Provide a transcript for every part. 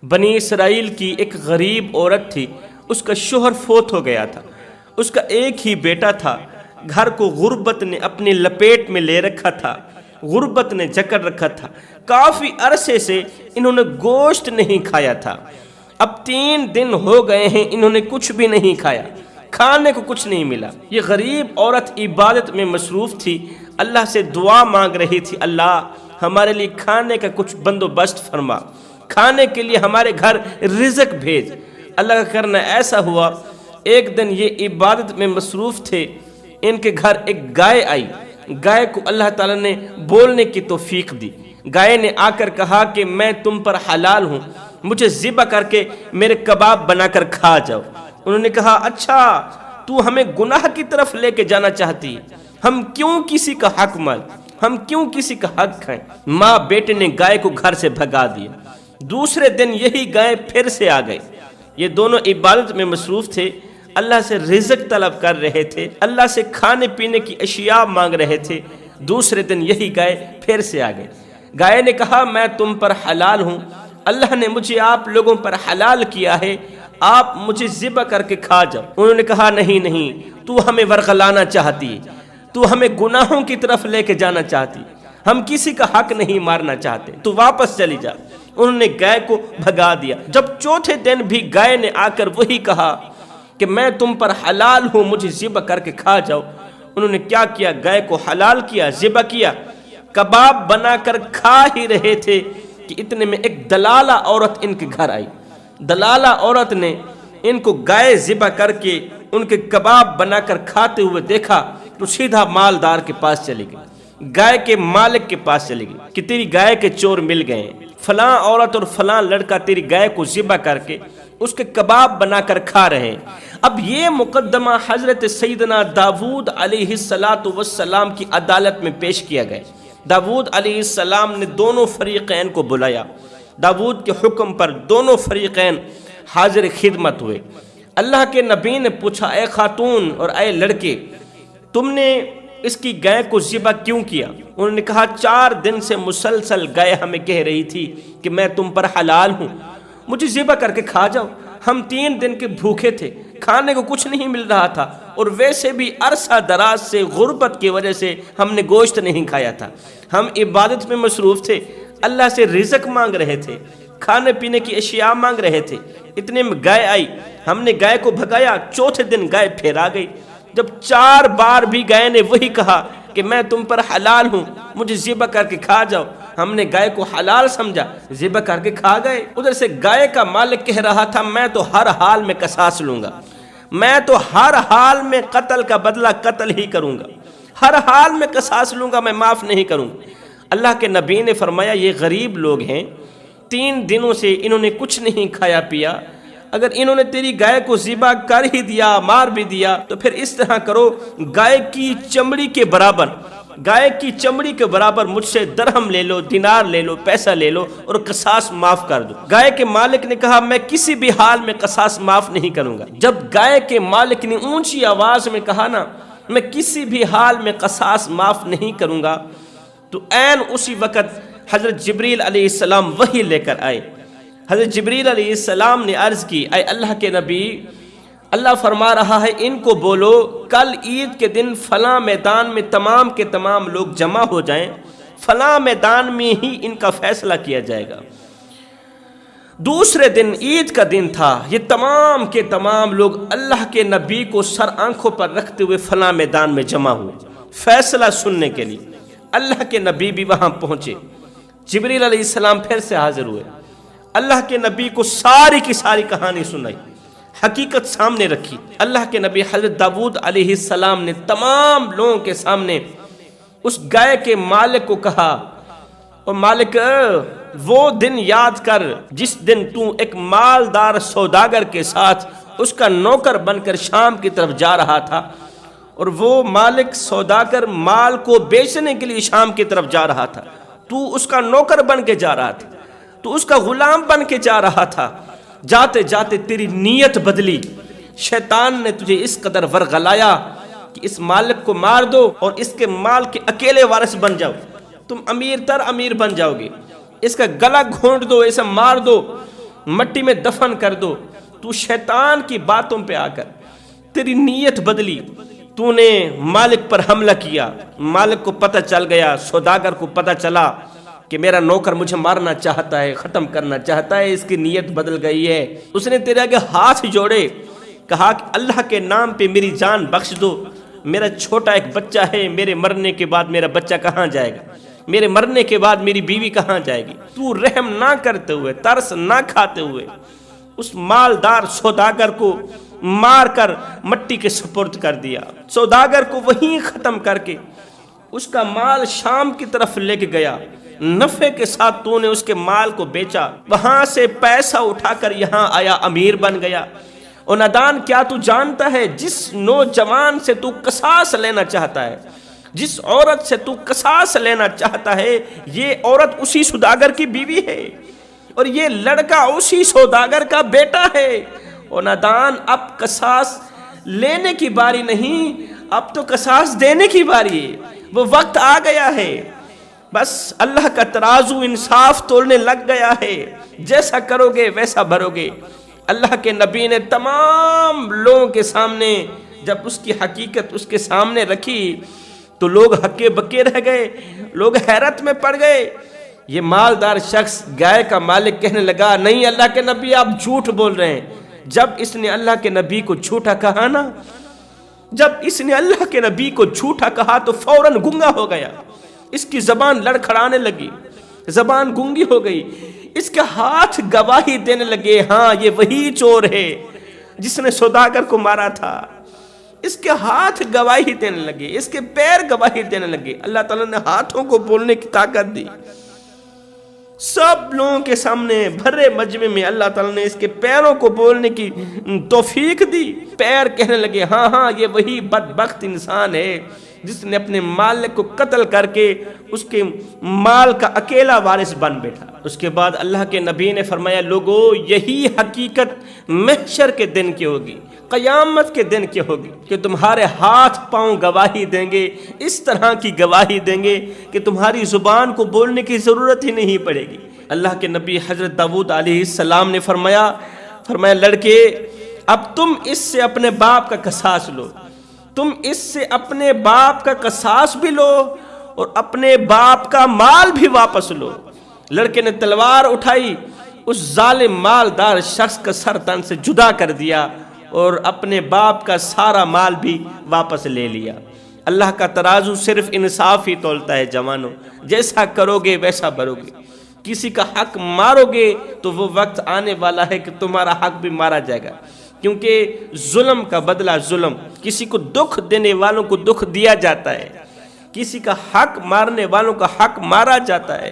بنی اسرائیل کی ایک غریب عورت تھی، اس کا شوہر فوت ہو گیا تھا، اس کا ایک ہی بیٹا تھا، گھر کو غربت نے اپنی لپیٹ میں لے رکھا تھا، غربت نے جکڑ رکھا تھا، کافی عرصے سے انہوں نے گوشت نہیں کھایا تھا۔ اب 3 دن ہو گئے ہیں انہوں نے کچھ بھی نہیں کھایا، کھانے کو کچھ نہیں ملا۔ یہ غریب عورت عبادت میں مصروف تھی، اللہ سے دعا مانگ رہی تھی، اللہ ہمارے لیے کھانے کا کچھ بندوبست فرما، کھانے کے لیے ہمارے گھر رزق بھیج۔ اللہ کا کرنا ایسا ہوا، ایک دن یہ عبادت میں مصروف تھے، ان کے گھر ایک گائے آئی۔ گائے کو اللہ تعالیٰ نے بولنے کی توفیق دی۔ گائے نے آ کر کہا کہ میں تم پر حلال ہوں، مجھے ذبح کر کے میرے کباب بنا کر کھا جاؤ۔ انہوں نے کہا اچھا تو ہمیں گناہ کی طرف لے کے جانا چاہتی ہے، ہم کیوں کسی کا حق مال، ہم کیوں کسی کا حق کھائیں۔ ماں بیٹے نے گائے کو گھر سے بھگا دیا۔ دوسرے دن یہی گائے پھر سے آ گئی۔ یہ دونوں عبادت میں مصروف تھے، اللہ سے رزق طلب کر رہے تھے، اللہ سے کھانے پینے کی اشیاء مانگ رہے تھے۔ دوسرے دن یہی گائے پھر سے آ گئی۔ گائے نے کہا میں تم پر حلال ہوں، اللہ نے مجھے آپ لوگوں پر حلال کیا ہے، آپ مجھے ذبح کر کے کھا جاؤ۔ انہوں نے کہا نہیں نہیں، تو ہمیں ورغلانا چاہتی ہے، تو ہمیں گناہوں کی طرف لے کے جانا چاہتی، ہم کسی کا حق نہیں مارنا چاہتے، تو واپس چلی جا۔ انہوں نے گائے کو بھگا دیا۔ جب چوتھے دن بھی گائے نے آ کر وہی کہا کہ میں تم پر حلال ہوں، مجھے ذبح کر کے کھا جاؤ۔ انہوں نے کیا کیا، گائے کو حلال کیا، ذبح کیا، کباب بنا کر کھا ہی رہے تھے کہ اتنے میں ایک دلالہ عورت ان کے گھر آئی۔ دلالہ عورت نے ان کو گائے ذبح کر کے ان کے کباب بنا کر کھاتے ہوئے دیکھا تو سیدھا مالدار کے پاس چلی گئی، گائے کے مالک کے پاس چلی گئی کہ تیری گائے کے چور مل گئے ہیں، فلاں عورت اور فلاں لڑکا تیری گائے کو ذبح کر کے اس کے کباب بنا کر کھا رہے ہیں۔ اب یہ مقدمہ حضرت سیدنا داؤد علیہ السلام کی عدالت میں پیش کیا گیا۔ داؤد علیہ السلام نے دونوں فریقین کو بلایا، داؤد کے حکم پر دونوں فریقین حاضر خدمت ہوئے۔ اللہ کے نبی نے پوچھا اے خاتون اور اے لڑکے، تم نے اس کی گائے کو ذبح کیوں کیا؟ انہوں نے کہا 4 دن سے مسلسل گائے ہمیں کہہ رہی تھی کہ میں تم پر حلال ہوں، مجھے ذبح کر کے کھا جاؤ۔ ہم 3 دن کے بھوکے تھے، کھانے کو کچھ نہیں مل رہا تھا، اور ویسے بھی عرصہ دراز سے غربت کی وجہ سے ہم نے گوشت نہیں کھایا تھا، ہم عبادت میں مصروف تھے، اللہ سے رزق مانگ رہے تھے، کھانے پینے کی اشیاء مانگ رہے تھے، اتنے میں گائے آئی، ہم نے گائے کو بھگایا۔ چوتھے دن گائے پھر آ گئی۔ جب 4 بار بھی گائے نے وہی کہا کہ میں تم پر حلال ہوں، مجھے ذبح کر کے کھا جاؤ، ہم نے گائے کو حلال سمجھا، ذبح کر کے کھا گئے۔ ادھر سے گائے کا مالک کہہ رہا تھا میں تو ہر حال میں قصاص لوں گا، میں تو ہر حال میں قتل کا بدلہ قتل ہی کروں گا، ہر حال میں قصاص لوں گا، میں معاف نہیں کروں گا۔ اللہ کے نبی نے فرمایا یہ غریب لوگ ہیں، 3 دنوں سے انہوں نے کچھ نہیں کھایا پیا، اگر انہوں نے تیری گائے کو ذبح کر ہی دیا، مار بھی دیا، تو پھر اس طرح کرو، گائے کی چمڑی کے برابر، گائے کی چمڑی کے برابر مجھ سے درہم لے لو، دینار لے لو، پیسہ لے لو اور قصاص معاف کر دو۔ گائے کے مالک نے کہا میں کسی بھی حال میں قصاص معاف نہیں کروں گا۔ جب گائے کے مالک نے اونچی آواز میں کہا نا میں کسی بھی حال میں قصاص معاف نہیں کروں گا، تو عین اسی وقت حضرت جبریل علیہ السلام وحی لے کر آئے۔ حضرت جبریل علیہ السلام نے عرض کی اے اللہ کے نبی، اللہ فرما رہا ہے ان کو بولو کل عید کے دن فلاں میدان میں تمام کے تمام لوگ جمع ہو جائیں، فلاں میدان میں ہی ان کا فیصلہ کیا جائے گا۔ دوسرے دن عید کا دن تھا، یہ تمام کے تمام لوگ اللہ کے نبی کو سر آنکھوں پر رکھتے ہوئے فلاں میدان میں جمع ہوئے فیصلہ سننے کے لیے۔ اللہ کے نبی بھی وہاں پہنچے، جبریل علیہ السلام پھر سے حاضر ہوئے، اللہ کے نبی کو ساری کی ساری کہانی سنائی، حقیقت سامنے رکھی۔ اللہ کے نبی حضرت داؤد علیہ السلام نے تمام لوگوں کے سامنے اس گائے کے مالک کو کہا اور مالک وہ دن یاد کر جس دن تو ایک مالدار سوداگر کے ساتھ اس کا نوکر بن کر شام کی طرف جا رہا تھا، اور وہ مالک سوداگر مال کو بیچنے کے لیے شام کی طرف جا رہا تھا، تو اس کا نوکر بن کے جا رہا تھا، تو اس کا غلام بن کے جا رہا تھا۔ جاتے جاتے تیری نیت بدلی، شیطان نے تجھے اس قدر ورغلایا کہ اس مالک کو مار دو اور اس کے مال کے اکیلے وارث بن جاؤ، تم امیر تر امیر بن جاؤ گے، اس کا گلا گھونٹ دو، اسے مار دو، مٹی میں دفن کر دو۔ تو شیطان کی باتوں پہ آ کر تیری نیت بدلی، تو نے مالک پر حملہ کیا، مالک کو پتہ چل گیا، سوداگر کو پتہ چلا کہ میرا نوکر مجھے مارنا چاہتا ہے، ختم کرنا چاہتا ہے، اس کی نیت بدل گئی ہے۔ اس نے تیرے آگے ہاتھ جوڑے، کہا کہ اللہ کے نام پہ میری جان بخش دو، میرا چھوٹا ایک بچہ ہے، میرے مرنے کے بعد میرا بچہ کہاں جائے گا، میرے مرنے کے بعد میری بیوی کہاں جائے گی۔ تو رحم نہ کرتے ہوئے، ترس نہ کھاتے ہوئے اس مالدار سوداگر کو مار کر مٹی کے سپرد کر دیا۔ سوداگر کو وہیں ختم کر کے اس کا مال شام کی طرف لے کے گیا، نفع کے ساتھ تو نے اس کے مال کو بیچا، وہاں سے پیسہ اٹھا کر یہاں آیا، امیر بن گیا۔ اور نادان، کیا تو جانتا ہے جس نوجوان سے تو قصاص لینا چاہتا ہے، جس عورت سے تو قصاص لینا چاہتا ہے، یہ عورت اسی سوداگر کی بیوی ہے، اور یہ لڑکا اسی سوداگر کا بیٹا ہے۔ اور نادان، اب قصاص لینے کی باری نہیں، اب تو قصاص دینے کی باری ہے، وہ وقت آ گیا ہے۔ بس اللہ کا ترازو انصاف تولنے لگ گیا ہے، جیسا کرو گے ویسا بھرو گے۔ اللہ کے نبی نے تمام لوگوں کے سامنے جب اس کی حقیقت اس کے سامنے رکھی تو لوگ ہکے بکے رہ گئے، لوگ حیرت میں پڑ گئے۔ یہ مالدار شخص گائے کا مالک کہنے لگا، نہیں اللہ کے نبی آپ جھوٹ بول رہے ہیں۔ جب اس نے اللہ کے نبی کو جھوٹا کہا نا، جب اس نے اللہ کے نبی کو جھوٹا کہا تو فوراً گنگا ہو گیا، اس کی زبان لڑکھڑانے لگی، زبان گنگی ہو گئی، اس کے ہاتھ گواہی دینے لگے، ہاں یہ وہی چور ہے جس نے سوداگر کو مارا تھا۔ اس کے ہاتھ گواہی دینے لگے، اس کے پیر گواہی دینے لگے۔ اللہ تعالیٰ نے ہاتھوں کو بولنے کی طاقت دی، سب لوگوں کے سامنے بھرے مجمع میں اللہ تعالیٰ نے اس کے پیروں کو بولنے کی توفیق دی۔ پیر کہنے لگے، ہاں ہاں یہ وہی بدبخت انسان ہے جس نے اپنے مالک کو قتل کر کے اس کے مال کا اکیلا وارث بن بیٹھا۔ اس کے بعد اللہ کے نبی نے فرمایا، لوگو یہی حقیقت محشر کے دن کی ہوگی، قیامت کے دن کی ہوگی، کہ تمہارے ہاتھ پاؤں گواہی دیں گے، اس طرح کی گواہی دیں گے کہ تمہاری زبان کو بولنے کی ضرورت ہی نہیں پڑے گی۔ اللہ کے نبی حضرت داؤد علیہ السلام نے فرمایا لڑکے، اب تم اس سے اپنے باپ کا قصاص لو، تم اس سے اپنے باپ کا قصاص بھی لو اور اپنے باپ کا مال بھی واپس لو۔ لڑکے نے تلوار اٹھائی، اس ظالم مالدار شخص کا سر تن سے جدا کر دیا اور اپنے باپ کا سارا مال بھی واپس لے لیا۔ اللہ کا ترازو صرف انصاف ہی تولتا ہے جوانوں، جیسا کرو گے ویسا بھرو گے۔ کسی کا حق مارو گے تو وہ وقت آنے والا ہے کہ تمہارا حق بھی مارا جائے گا، کیونکہ ظلم کا بدلہ ظلم، کسی کو دکھ دینے والوں کو دکھ دیا جاتا ہے، کسی کا حق مارنے والوں کا حق مارا جاتا ہے،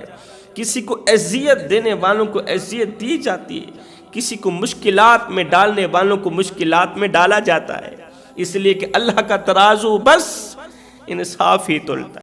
کسی کو اذیت دینے والوں کو اذیت دی جاتی ہے، کسی کو مشکلات میں ڈالنے والوں کو مشکلات میں ڈالا جاتا ہے، اس لیے کہ اللہ کا ترازو بس انصاف ہی تولتا ہے۔